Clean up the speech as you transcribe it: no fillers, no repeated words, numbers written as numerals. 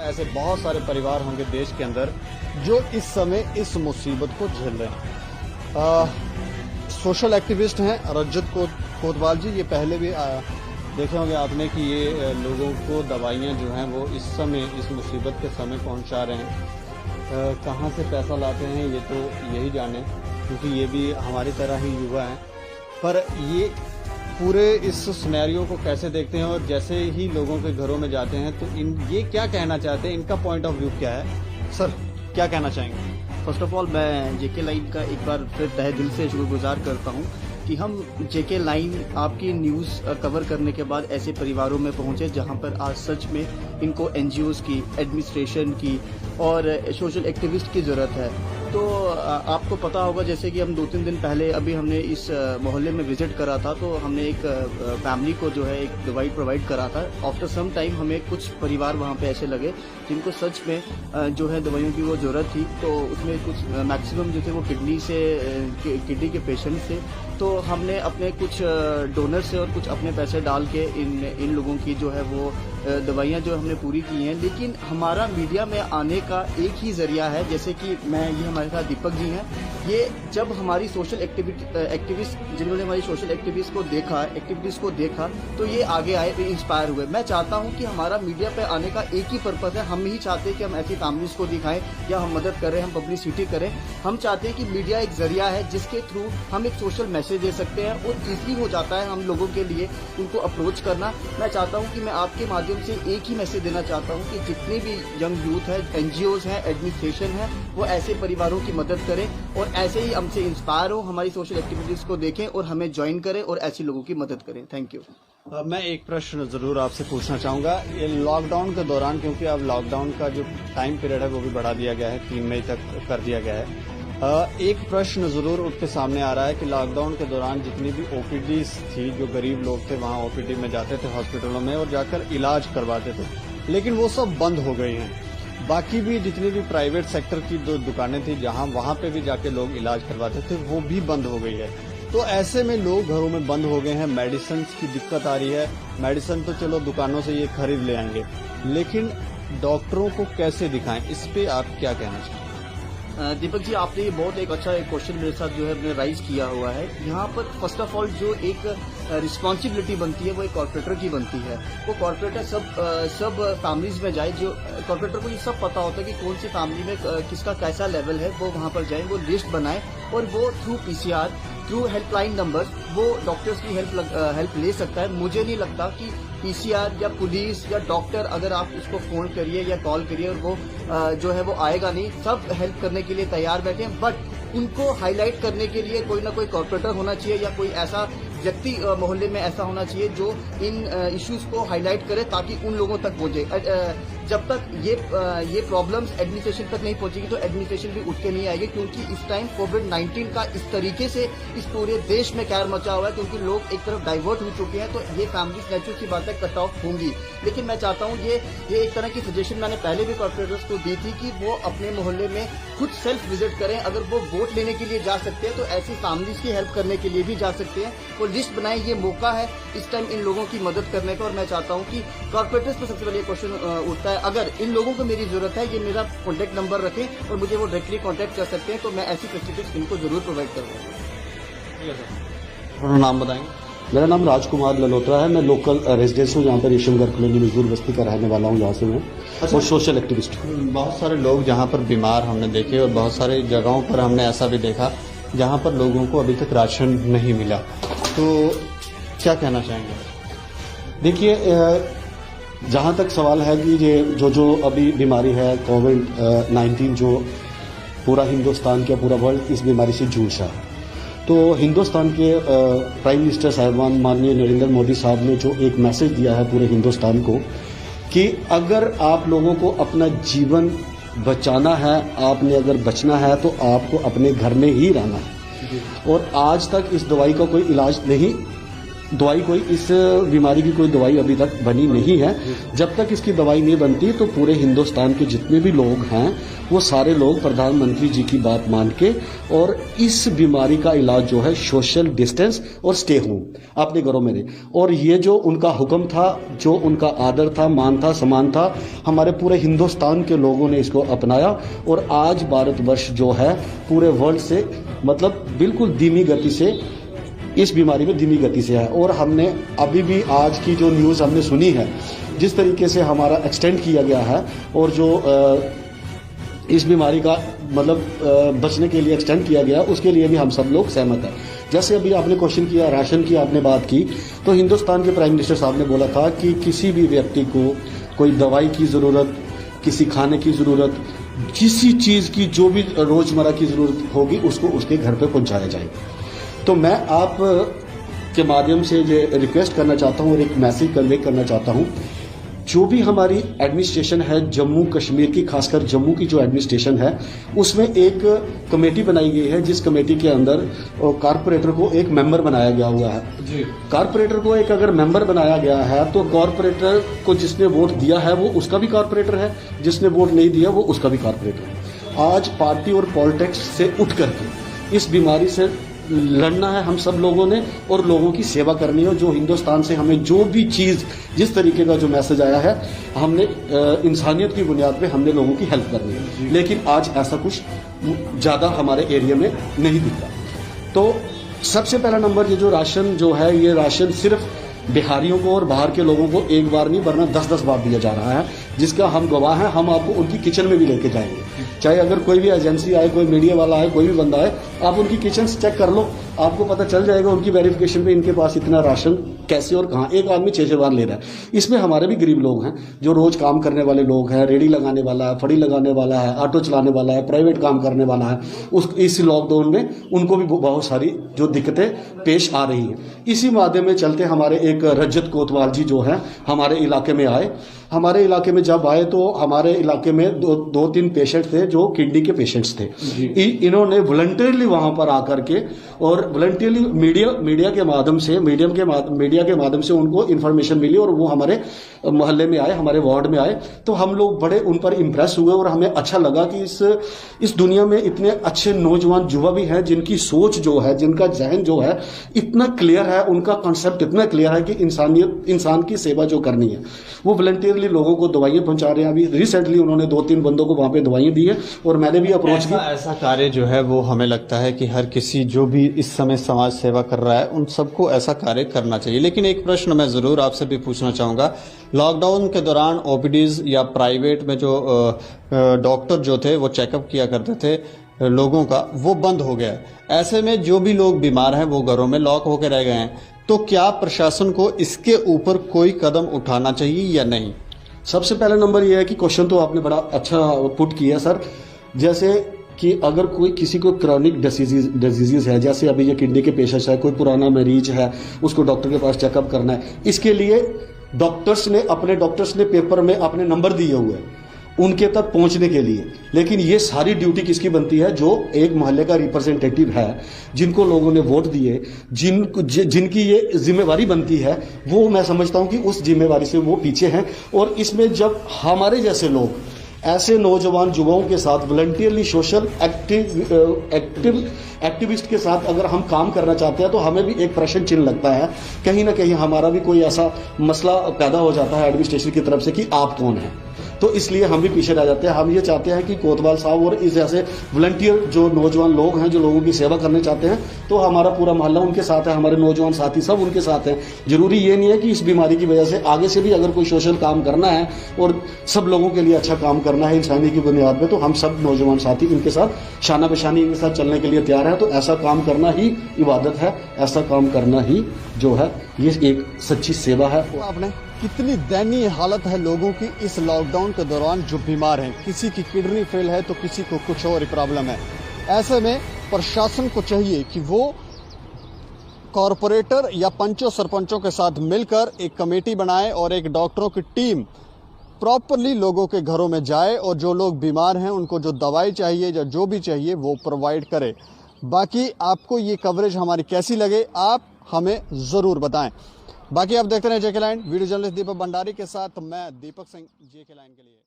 ऐसे बहुत सारे परिवार होंगे देश के अंदर जो इस समय इस मुसीबत को झेल रहे हैं। सोशल एक्टिविस्ट हैं रजत कोतवाल जी, ये पहले भी देखे होंगे आपने कि ये लोगों को दवाइयाँ जो हैं वो इस समय इस मुसीबत के समय पहुंचा रहे हैं। कहाँ से पैसा लाते हैं ये तो यही जाने, क्योंकि ये भी हमारी तरह ही युवा हैं। पर ये पूरे इस सिनेरियो को कैसे देखते हैं और जैसे ही लोगों के घरों में जाते हैं तो ये क्या कहना चाहते हैं, इनका पॉइंट ऑफ व्यू क्या है? सर क्या कहना चाहेंगे? फर्स्ट ऑफ ऑल मैं जेके लाइन का एक बार फिर तहे दिल से शुक्रगुजार करता हूं कि हम जेके लाइन आपकी न्यूज़ कवर करने के बाद ऐसे परिवारों में पहुंचे जहां पर आज सच में इनको एनजीओज़ की, एडमिनिस्ट्रेशन की और सोशल एक्टिविस्ट की ज़रूरत है। तो आपको पता होगा जैसे कि हम 2-3 दिन पहले अभी हमने इस मोहल्ले में विजिट करा था, तो हमने एक फैमिली को जो है एक दवाई प्रोवाइड करा था। आफ्टर सम टाइम हमें कुछ परिवार वहाँ पे ऐसे लगे जिनको सच में जो है दवाइयों की वो ज़रूरत थी। तो उसमें कुछ मैक्सिमम जो थे वो किडनी के पेशेंट थे। तो हमने अपने कुछ डोनर से और कुछ अपने पैसे डाल के इन लोगों की जो है वो दवाइयाँ जो हमने पूरी की हैं। लेकिन हमारा मीडिया में आने का एक ही जरिया है, जैसे कि ये हमारे साथ दीपक जी हैं, ये जब हमारी सोशल एक्टिविस्ट जिन्होंने हमारी सोशल एक्टिविटीज़ को देखा तो ये आगे आए, इंस्पायर हुए। मैं चाहता हूँ कि हमारा मीडिया पे आने का एक ही पर्पज़ है, हम ही चाहते हैं कि हम ऐसी फैमिलीज़ को दिखाएं या हम मदद करें, हम पब्लिसिटी करें। हम चाहते हैं कि मीडिया एक जरिया है जिसके थ्रू हम एक सोशल मैसेज दे सकते हैं और ईजली हो जाता है हम लोगों के लिए उनको अप्रोच करना। मैं चाहता हूँ कि मैं आपके माध्यम से एक ही मैसेज देना चाहता हूँ कि जितने भी यंग यूथ है, एनजीओज हैं, एडमिनिस्ट्रेशन है, वो ऐसे परिवारों की मदद करें और ऐसे ही हमसे इंस्पायर हो, हमारी सोशल एक्टिविटीज़ को देखें और हमें ज्वाइन करें और ऐसे लोगों की मदद करें। Thank you. मैं एक प्रश्न जरूर आपसे पूछना चाहूँगा। ये लॉकडाउन के दौरान, क्योंकि अब लॉकडाउन का जो टाइम पीरियड है वो भी बढ़ा दिया गया है, 3 मई तक कर दिया गया है। एक प्रश्न जरूर उठ के सामने आ रहा है कि लॉकडाउन के दौरान जितनी भी ओपीडीज थी, जो गरीब लोग थे वहाँ ओपीडी में जाते थे हॉस्पिटलों में और जाकर इलाज करवाते थे, लेकिन वो सब बंद हो गई हैं। बाकी भी जितनी भी प्राइवेट सेक्टर की जो दुकानें थी जहाँ वहाँ पे भी जाके लोग इलाज करवाते थे वो भी बंद हो गई है। तो ऐसे में लोग घरों में बंद हो गए हैं, मेडिसिन की दिक्कत आ रही है। मेडिसिन तो चलो दुकानों से ये खरीद ले आएंगे, लेकिन डॉक्टरों को कैसे दिखाएं, इस पे आप क्या कहना चाहेंगे? दीपक जी, आपने ये बहुत एक अच्छा एक क्वेश्चन मेरे साथ जो है अपने राइज किया हुआ है। यहाँ पर फर्स्ट ऑफ ऑल जो एक रिस्पॉन्सिबिलिटी बनती है वो एक कॉर्पोरेटर की बनती है। वो कॉर्पोरेटर सब फैमिलीज में जाए, जो कॉर्पोरेटर को ये सब पता होता है कि कौन सी फैमिली में किसका कैसा लेवल है, वो वहाँ पर जाए, वो लिस्ट बनाए और वो through PCR, through helpline number वो डॉक्टर्स की हेल्प ले सकता है। मुझे नहीं लगता कि पीसीआर या पुलिस या डॉक्टर, अगर आप उसको फोन करिए या कॉल करिए और वो जो है वो आएगा नहीं। सब हेल्प करने के लिए तैयार बैठे हैं, बट उनको हाईलाइट करने के लिए कोई ना कोई कॉर्पोरेटर होना चाहिए या कोई ऐसा व्यक्ति मोहल्ले में ऐसा होना चाहिए जो इन इश्यूज को हाईलाइट करे ताकि उन लोगों तक पहुंचे। जब तक ये प्रॉब्लम्स एडमिनिस्ट्रेशन तक नहीं पहुंचेगी तो एडमिनिस्ट्रेशन भी उठ के नहीं आएगी, क्योंकि इस टाइम कोविड-19 का इस तरीके से इस पूरे देश में कहर मचा हुआ है, क्योंकि लोग एक तरफ डाइवर्ट हो चुके हैं। तो ये फैमिलीज नेचुरल सी बात है कट ऑफ होंगी। लेकिन मैं चाहता हूँ ये एक तरह की सजेशन मैंने पहले भी कॉर्पोरेटर्स को दी थी कि वो अपने मोहल्ले में खुद सेल्फ विजिट करें। अगर वो वोट लेने के लिए जा सकते हैं तो ऐसी फैमिलीज की हेल्प करने के लिए भी जा सकते हैं। वो लिस्ट बनाएं, ये मौका है इस टाइम इन लोगों की मदद करने का। और मैं चाहता हूँ कि कॉर्पोरेटर्स पर सबसे पहले क्वेश्चन उठता है, अगर इन लोगों को मेरी जरूरत है, ये मेरा कॉन्टैक्ट नंबर रखें और मुझे वो डायरेक्टली कॉन्टैक्ट कर सकते हैं, तो मैं ऐसी फैसिलिटीज इनको जरूर प्रोवाइड करूँगा। अपना नाम बताएंगे? मेरा नाम राजकुमार ललोत्रा है। मैं लोकल रेजिडेंस हूँ, यहाँ पर रेशमगढ़ कॉलोनी मजदूर बस्ती का रहने वाला हूँ, यहाँ से मैं और सोशल एक्टिविस्ट हूँ। बहुत सारे लोग जहाँ पर बीमार हमने देखे और बहुत सारी जगहों पर हमने ऐसा भी देखा जहाँ पर लोगों को अभी तक राशन नहीं मिला, तो क्या कहना चाहेंगे? देखिए, जहाँ तक सवाल है कि ये जो अभी बीमारी है कोविड-19, जो पूरा हिंदुस्तान के पूरा वर्ल्ड इस बीमारी से जूझ रहा है, तो हिंदुस्तान के प्राइम मिनिस्टर साहिबान माननीय नरेंद्र मोदी साहब ने जो एक मैसेज दिया है पूरे हिंदुस्तान को कि अगर आप लोगों को अपना जीवन बचाना है, आपने अगर बचना है तो आपको अपने घर में ही रहना है। और आज तक इस दवाई का कोई इलाज नहीं दवाई कोई इस बीमारी की कोई दवाई अभी तक बनी नहीं है। जब तक इसकी दवाई नहीं बनती तो पूरे हिंदुस्तान के जितने भी लोग हैं वो सारे लोग प्रधानमंत्री जी की बात मान के और इस बीमारी का इलाज जो है सोशल डिस्टेंस और स्टे होम अपने घरों में रहे। और ये जो उनका हुक्म था, जो उनका आदर था, मान था, सम्मान था, हमारे पूरे हिंदुस्तान के लोगों ने इसको अपनाया और आज भारतवर्ष जो है पूरे वर्ल्ड से मतलब बिल्कुल धीमी गति से इस बीमारी में धीमी गति से है। और हमने अभी भी आज की जो न्यूज़ हमने सुनी है, जिस तरीके से हमारा एक्सटेंड किया गया है और जो इस बीमारी का मतलब बचने के लिए एक्सटेंड किया गया, उसके लिए भी हम सब लोग सहमत हैं। जैसे अभी आपने क्वेश्चन किया, राशन की आपने बात की, तो हिंदुस्तान के प्राइम मिनिस्टर साहब ने बोला था कि किसी भी व्यक्ति को कोई दवाई की ज़रूरत, किसी खाने की ज़रूरत, किसी चीज़ की जो भी रोज़मर्रा की ज़रूरत होगी उसको उसके घर पे पहुंचाया जाए। तो मैं आप के माध्यम से ये रिक्वेस्ट करना चाहता हूँ और एक मैसेज कन्वे करना चाहता हूँ, जो भी हमारी एडमिनिस्ट्रेशन है जम्मू कश्मीर की, खासकर जम्मू की जो एडमिनिस्ट्रेशन है, उसमें एक कमेटी बनाई गई है जिस कमेटी के अंदर कॉरपोरेटर को एक मेंबर बनाया गया हुआ है जी। कॉरपोरेटर को एक अगर मेंबर बनाया गया है तो कॉरपोरेटर को जिसने वोट दिया है वो उसका भी कॉरपोरेटर है, जिसने वोट नहीं दिया वो उसका भी कॉरपोरेटर है। आज पार्टी और पॉलिटिक्स से उठ करके इस बीमारी से लड़ना है हम सब लोगों ने और लोगों की सेवा करनी है। जो हिंदुस्तान से हमें जो भी चीज़, जिस तरीके का जो मैसेज आया है, हमने इंसानियत की बुनियाद पे हमने लोगों की हेल्प करनी है। लेकिन आज ऐसा कुछ ज़्यादा हमारे एरिया में नहीं दिखता। तो सबसे पहला नंबर ये जो राशन जो है, ये राशन सिर्फ बिहारियों को और बाहर के लोगों को एक बार नहीं वरना 10-10 बार दिया जा रहा है, जिसका हम गवाह हैं। हम आपको उनकी किचन में भी लेके जाएंगे, चाहे अगर कोई भी एजेंसी आए, कोई मीडिया वाला आए, कोई भी बंदा आए, आप उनकी किचन चेक कर लो, आपको पता चल जाएगा उनकी वेरिफिकेशन पे इनके पास इतना राशन कैसे और कहाँ। एक आदमी 6-6 बार ले रहा है। इसमें हमारे भी गरीब लोग हैं, जो रोज काम करने वाले लोग हैं, रेडी लगाने वाला है, फड़ी लगाने वाला है, ऑटो चलाने वाला है, प्राइवेट काम करने वाला है, इस लॉकडाउन में उनको भी बहुत सारी जो दिक्कतें पेश आ रही हैं। इसी माध्यम में चलते हमारे एक रजत कोतवाल जी जो है हमारे इलाके में आए। हमारे इलाके में जब आए तो हमारे इलाके में दो तीन पेशेंट थे जो किडनी के पेशेंट्स थे। इन्होंने वॉलंटियरली वहां पर आकर के और वॉलंटियरली मीडिया के माध्यम से उनको इन्फॉर्मेशन मिली और वो हमारे मोहल्ले में आए, हमारे वार्ड में आए। तो हम लोग बड़े उन पर इम्प्रेस हुए और हमें अच्छा लगा कि इस दुनिया में इतने अच्छे नौजवान युवा भी हैं जिनकी सोच जो है, जिनका जहन जो है इतना क्लियर है, उनका कॉन्सेप्ट इतना क्लियर है कि इंसान की सेवा जो करनी है। वो वॉलंटियरली लोगों को दवाइयां पहुंचा रहे हैं। अभी रिसेंटली उन्होंने 2-3 बंदों को वहां पे दवाइयां दी है और मैंने भी अप्रोच किया। ऐसा कार्य जो है वो हमें लगता है कि हर किसी जो भी इस समय समाज सेवा कर रहा है उन सबको ऐसा कार्य करना चाहिए। लेकिन एक प्रश्न मैं जरूर आपसे भी पूछना चाहूंगा, लॉकडाउन के दौरान ओपीडीज या प्राइवेट में जो डॉक्टर जो थे वो चेकअप किया करते थे लोगों का, वो बंद हो गया। ऐसे में जो भी लोग बीमार हैं वो घरों में लॉक होकर रह गए हैं, तो क्या प्रशासन को इसके ऊपर कोई कदम उठाना चाहिए या नहीं? सबसे पहला नंबर यह है कि क्वेश्चन तो आपने बड़ा अच्छा पुट किया सर। जैसे कि अगर कोई किसी को क्रॉनिक डिजीजेज है, जैसे अभी ये किडनी के पेशेंट है, कोई पुराना मरीज है, उसको डॉक्टर के पास चेकअप करना है, इसके लिए डॉक्टर्स ने पेपर में अपने नंबर दिए हुए हैं उनके तक पहुंचने के लिए। लेकिन ये सारी ड्यूटी किसकी बनती है? जो एक मोहल्ले का रिप्रेजेंटेटिव है, जिनको लोगों ने वोट दिए, जिनकी ये जिम्मेवारी बनती है, वो मैं समझता हूं कि उस जिम्मेवारी से वो पीछे हैं। और इसमें जब हमारे जैसे लोग ऐसे नौजवान युवाओं के साथ वॉलंटियरली सोशल एक्टिविस्ट के साथ अगर हम काम करना चाहते हैं तो हमें भी एक प्रश्न चिन्ह लगता है, कहीं ना कहीं हमारा भी कोई ऐसा मसला पैदा हो जाता है एडमिनिस्ट्रेशन की तरफ से कि आप कौन हैं। तो इसलिए हम भी पीछे रह जाते हैं। हम ये चाहते हैं कि कोतवाल साहब और इस जैसे वॉलंटियर जो नौजवान लोग हैं, जो लोगों की सेवा करने चाहते हैं, तो हमारा पूरा मोहल्ला उनके साथ है, हमारे नौजवान साथी सब उनके साथ हैं। जरूरी ये नहीं है कि इस बीमारी की वजह से आगे से भी अगर कोई सोशल काम करना है और सब लोगों के लिए अच्छा काम करना है इंसानी की बुनियाद पे, तो हम सब नौजवान साथी इनके साथ शाना बशानी इनके साथ चलने के लिए तैयार है। तो ऐसा काम करना ही इबादत है, ऐसा काम करना ही जो है ये एक सच्ची सेवा है। आपने कितनी दयनीय हालत है लोगों की इस लॉकडाउन के दौरान जो बीमार हैं, किसी की किडनी फेल है तो किसी को कुछ और प्रॉब्लम है। ऐसे में प्रशासन को चाहिए कि वो कॉरपोरेटर या पंचों सरपंचों के साथ मिलकर एक कमेटी बनाए और एक डॉक्टरों की टीम प्रॉपरली लोगों के घरों में जाए और जो लोग बीमार हैं उनको जो दवाई चाहिए या जो भी चाहिए वो प्रोवाइड करे। बाकी आपको ये कवरेज हमारी कैसी लगे, आप हमें ज़रूर बताएं। बाकी आप देखते रहें जेके लाइन। वीडियो जर्नलिस्ट दीपक भंडारी के साथ मैं दीपक सिंह, जेके लाइन के लिए।